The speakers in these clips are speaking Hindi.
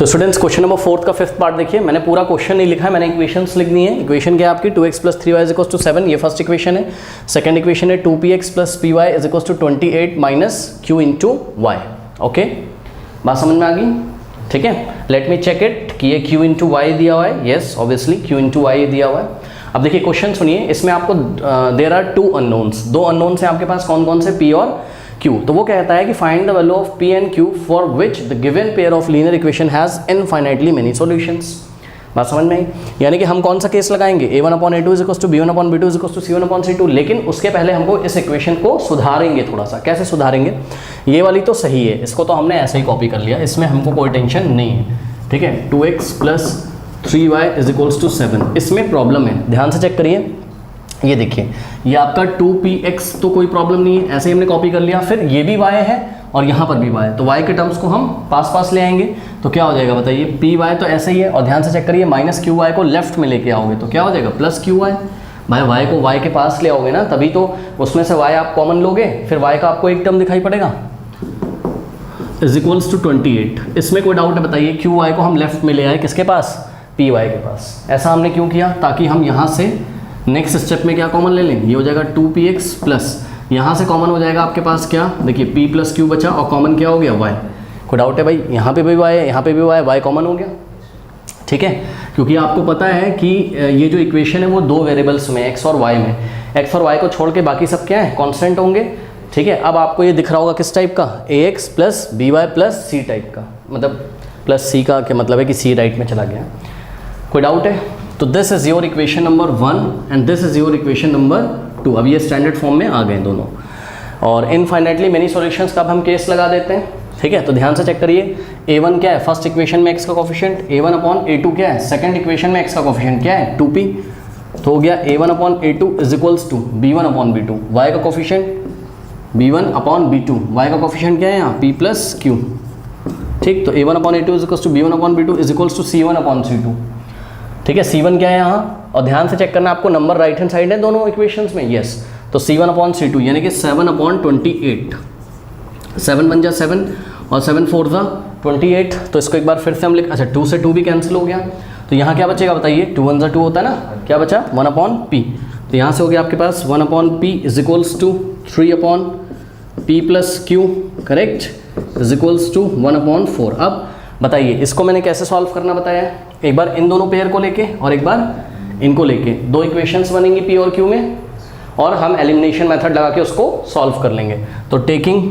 तो स्टूडेंट्स क्वेश्चन नंबर 4 का 5th पार्ट देखिए, मैंने पूरा क्वेश्चन नहीं लिखा है, मैंने इक्वेशंस लिख दी है। इक्वेशन क्या है आपकी 2x + 3y = 7, ये फर्स्ट इक्वेशन है। सेकंड इक्वेशन है 2px + py = 28 - q × y। Okay, बात समझ में आ गई? ठीक है, लेट मी चेक इट कि ये q × y दिया हुआ है। यस ऑब्वियसली q × y दिया हुआ है। अब देखिए क्वेश्चन सुनिए, इसमें आपको देयर आर 2 अननोन्स, 2 अननोन्स हैं आपके पास। कौन कौन से? p और q। तो वो कहता है कि find the value of p and q for which the given pair of linear equation has infinitely many solutions. बात समझ में आई? यानी कि हम कौन सा केस लगाएंगे? a1/a2 = b1/b2 = c1/c2, लेकिन उसके पहले हमको इस इक्वेशन को सुधारेंगे थोड़ा सा। कैसे सुधारेंगे? ये वाली तो सही है, इसको तो हमने ऐसे ही कॉपी कर लिया, इसमें हमको कोई टेंशन नहीं है। ठीक है, 2x + 3y = 7, इसमें प्रॉब्लम है, ध्यान से चेक करिए। ये देखिए, ये आपका 2px तो कोई प्रॉब्लम नहीं है, ऐसे ही हमने कॉपी कर लिया। फिर ये भी y है और यहाँ पर भी y है, तो y के टर्म्स को हम पास पास ले आएंगे तो क्या हो जाएगा बताइए? py तो ऐसे ही है, और ध्यान से चेक करिए -qy को लेफ्ट में लेके आओगे तो क्या हो जाएगा? +qy। भाई y को y के पास ले आओगे ना, तभी तो उसमें से y आप कॉमन लोगे, फिर y का आपको एक टर्म दिखाई पड़ेगा = 28। इसमें कोई डाउट है बताइए? qy को हम लेफ्ट में ले आए, किसके पास? py के पास। ऐसा हमने क्यों किया? ताकि हम यहाँ से नेक्स्ट स्टेप में क्या कॉमन ले लें? ये हो जाएगा 2px प्लस यहाँ से कॉमन हो जाएगा आपके पास क्या? देखिए p + q बचा और कॉमन क्या हो गया? y। कोई डाउट है भाई? यहाँ पे भी y है, यहाँ पे भी y कॉमन हो गया। ठीक है, क्योंकि आपको पता है कि ये जो इक्वेशन है वो 2 वेरिएबल्स में x और y में, x और y को छोड़ के बाकी सब क्या है? कांस्टेंट होंगे। ठीक है, अब आपको ये दिख रहा होगा किस टाइप का? ax + by + c टाइप का, मतलब प्लस c का क्या मतलब है कि c राइट में चला गया। कोई डाउट है? तो this is your equation number 1 and this is your equation number 2। अब ये स्टैंडर्ड फॉर्म में आ गए दोनों, और इनफाइनाइटली मेनी सॉल्यूशंस का अब हम केस लगा देते हैं। ठीक है, तो ध्यान से चेक करिए। a1 क्या है? फर्स्ट इक्वेशन में x का कोफिशिएंट, a1/a2 क्या है? सेकंड इक्वेशन में x का कोफिशिएंट क्या है? 2p। तो हो गया a1/a2 = b1/b2। y का कोफिशिएंट b1/b2, y का कोफिशिएंट क्या है यहाँ? p + q। ठीक, तो a1/a2 = b1/b2 = c1/c2। ठीक है, c1 क्या है यहाँ? और ध्यान से चेक करना, आपको नंबर राइट हैंड साइड है दोनों इक्वेशंस में। यस, तो c1/c2 यानी कि 7/28। 7 बन जा 7 और 7 4 28। तो इसको एक बार फिर से हम लिख, अच्छा 2 से 2 भी कैंसिल हो गया, तो यहाँ क्या बचेगा बताइए? 2 1 2 होता है ना, क्या बचा? 1/p। तो यहाँ से हो गया आपके पास 1/p = 3/p + q, करेक्ट, = 1/4। अब बताइए इसको मैंने कैसे सॉल्व करना बताया? एक बार इन दोनों पेयर को लेके और एक बार इनको लेके 2 इक्वेशंस बनेंगी p और q में, और हम एलिमिनेशन मेथड लगा के उसको सॉल्व कर लेंगे। तो taking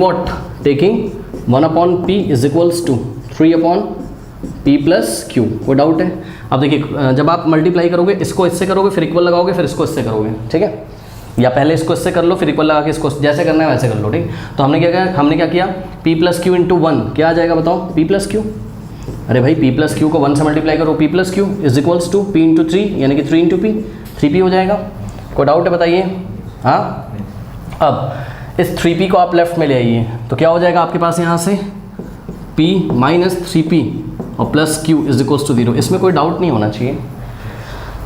what? Taking 1/p = 3/p + q। कोई डाउट है? अब देखिए, जब आप मल्टीप्लाई करोगे, इसको इससे करोगे, फिर इक्वल लगाओगे, फिर इसको इससे करोगे। ठीक है, या पहले इसको इससे कर लो, फिर इक्वल लगा के इसको जैसे करना है वैसे कर लो। ठीक, तो हमने क्या किया? p + q × 1 क्या आ जाएगा बताओ? p + q। अरे भाई p + q को 1 से मल्टीप्लाई करो, p + q = p × 3 यानी कि 3 × p, 3p हो जाएगा। कोई डाउट है बताइए? हाँ, अब इस 3p को आप लेफ्ट में ले आइए, तो क्या हो जाएगा आपके पास यहाँ से? p - 3p और + q = 0। इसमें कोई डाउट नहीं होना चाहिए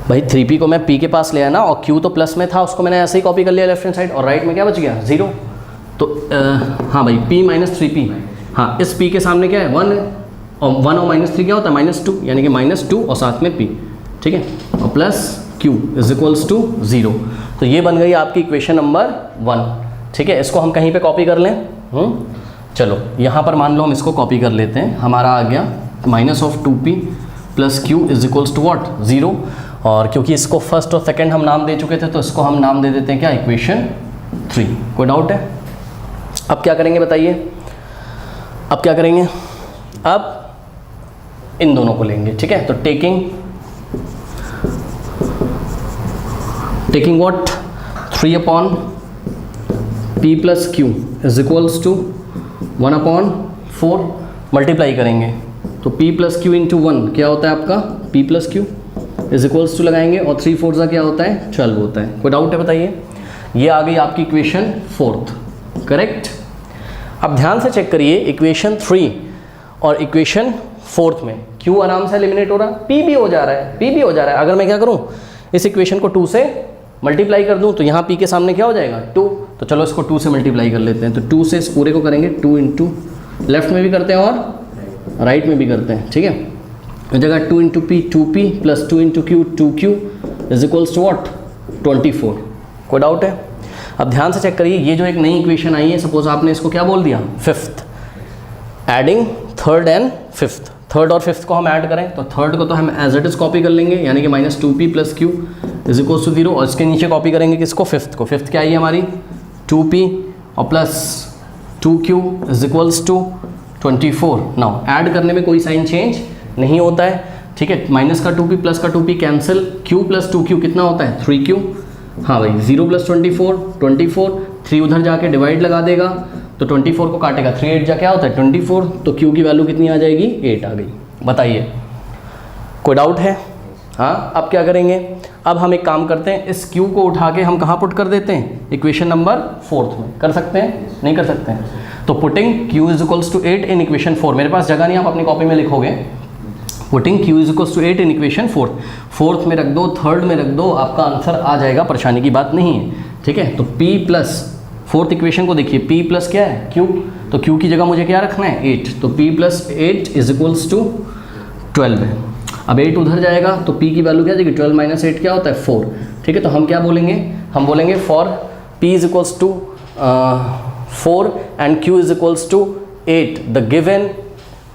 भाई। 3p को मैं p के पास ले आया ना, और q तो प्लस में था, उसको मैंने ऐसे ही कॉपी कर लिया लेफ्ट हैंड साइड, और राइट में क्या बच गया? 0। तो हाँ भाई, p - 3p, हाँ इस p के सामने क्या है? 1 है, और 1 और -3 क्या होता है? -2, यानी कि -2 और साथ में p। ठीक है, और + q = 0। तो ये बन गई आपकी इक्वेशन नंबर 1। ठीक है, इसको हम कहीं पे कॉपी कर लें। चलो यहाँ पर मान लो हम इसको कॉपी कर लेते हैं। हमारा आ गया -2p + q = 0। और क्योंकि इसको फर्स्ट और सेकंड हम नाम दे चुके थे, तो इसको हम नाम दे देते हैं क्या? इक्वेशन 3। कोई डाउट है? अब क्या करेंगे बताइए? अब क्या करेंगे? अब इन दोनों को लेंगे। ठीक है, तो taking what? 3/p + q = 1/4 multiply करेंगे। तो p + q × 1 क्या होता है आपका? p + q = लगाएंगे, और 3 4 क्या होता है? 12 होता है। कोई डाउट है बताइए? ये आ गई आपकी इक्वेशन 4th, करेक्ट। अब ध्यान से चेक करिए, इक्वेशन 3 और इक्वेशन 4th में q आराम से एलिमिनेट हो रहा है, p भी हो जा रहा है, अगर मैं क्या करूं? इस इक्वेशन को 2 से मल्टीप्लाई कर दूं, तो यहाँ p के सामने क्या हो जाएगा? 2। तो चलो इसको 2 से मल्टीप्लाई कर लेते हैं। तो 2 से इस पूरे को करेंगे, 2 × लेफ्ट में भी करते हैं और राइट में भी करते हैं, ठीक है। हो जाएगा 2 into P 2p plus 2 into Q 2q is equals to what 24। कोई डाउट है? अब ध्यान से चेक करिए, ये जो एक नई इक्वेशन आई है, सपोज आपने इसको क्या बोल दिया, fifth, adding third and fifth, third और फिफ्थ को हम ऐड करें तो थर्ड को तो हम एज इट इज कॉपी कर लेंगे, यानी कि minus 2p plus Q is equals to 0, और इसके नीचे कॉपी करेंगे किसको, फिफ्थ को। फिफ्थ क्या आई है हमारी 2p और plus 2q is equals to 24। Now add करने में कोई साइन चेंज नहीं होता है, ठीक है। माइनस का 2p प्लस का 2p cancel, q plus 2q कितना होता है 3q। हाँ भाई 0 प्लस 24 24, 3 उधर जाके डिवाइड लगा देगा तो 24 को काटेगा, 3 8 जा क्या होता है 24, तो q की वैल्यू कितनी आ जाएगी 8 आ गई। बताइए कोई डाउट है? हाँ, अब क्या करेंगे, अब हम एक काम करते हैं, इस q को उठा के हम कहाँ पुट कर देते हैं, इक्वेशन नंबर 4 में। कर सकते हैं? नहीं कर सकते हैं? तो putting q is equals to 8 in equation 4, मेरे पास जगह नहीं, आप अपनी कॉपी में लिखोगे, putting q is equals to 8 in equation 4, fourth में रख दो, थर्ड में रख दो, आपका आंसर आ जाएगा, परेशानी की बात नहीं है, ठीक है। तो p प्लस फोर्थ इक्वेशन को देखिए, p प्लस क्या है q, तो q की जगह मुझे क्या रखना है 8, तो p plus 8 is equals to 12 है। अब 8 उधर जाएगा तो p की वैल्यू क्या जाएगी, 12 माइनस 8 क्या होता है 4, ठीक है। तो हम क्या बोलेंगे, हम बोलेंगे for p is equals to 4 and q is equals to 8 the given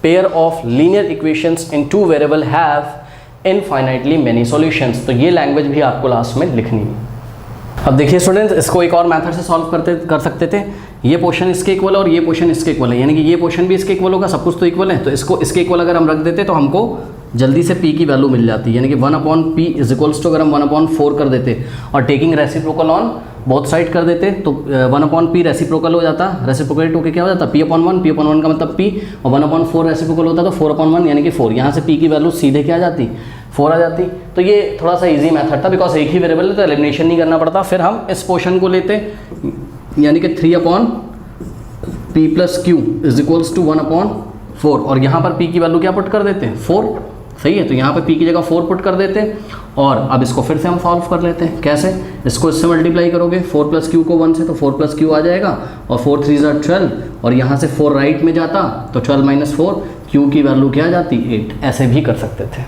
pair of linear equations in 2 variable have infinitely many solutions. तो ये लैंग्वेज भी आपको लास्ट में लिखनी है। अब देखिए स्टूडेंट्स, इसको एक और मेथड से सॉल्व कर सकते थे। ये पोर्शन इसके इक्वल है और ये पोर्शन इसके इक्वल है, यानी कि ये पोर्शन भी इसके इक्वल होगा, सब कुछ तो इक्वल है, तो इसको इसके इक्वल अगर हम रख देते तो हमको जल्दी से p की वैल्यू मिल जाती है, यानी कि 1/p इज इक्वल्स टू अगर हम 1/4 कर देते और taking reciprocal on both side कर देते तो 1/p रेसिप्रोकल हो जाता, रेसिप्रोकेट होकर क्या हो जाता p/1, p/1 का मतलब p, और 1/4 रेसिप्रोकल होता तो 4/1 यानी कि 4, यहाँ से p की वैल्यू सीधे क्या आ जाती 4 आ जाती। तो ये थोड़ा सा इजी मेथड था, बिकॉज एक ही वेरिएबल है तो एलिमिनेशन नहीं करना पड़ता। फिर हम इस पोर्शन को लेते, यानी कि 3/p plus q is equals to 1/4, और यहाँ पर p की वैल्यू क्या पुट कर देते हैं 4, सही है। तो यहाँ पे p की जगह 4 पुट कर देते हैं, और अब इसको फिर से हम सॉल्व कर लेते हैं। कैसे? इसको इससे मल्टीप्लाई करोगे 4 प्लस क्यू को 1 से, तो 4 प्लस क्यू आ जाएगा, और 4 3 ज़ा 12, और यहाँ से 4 राइट में जाता तो 12 माइनस 4 क्यू की वैल्यू क्या आ जाती 8। ऐसे भी कर सकते थे।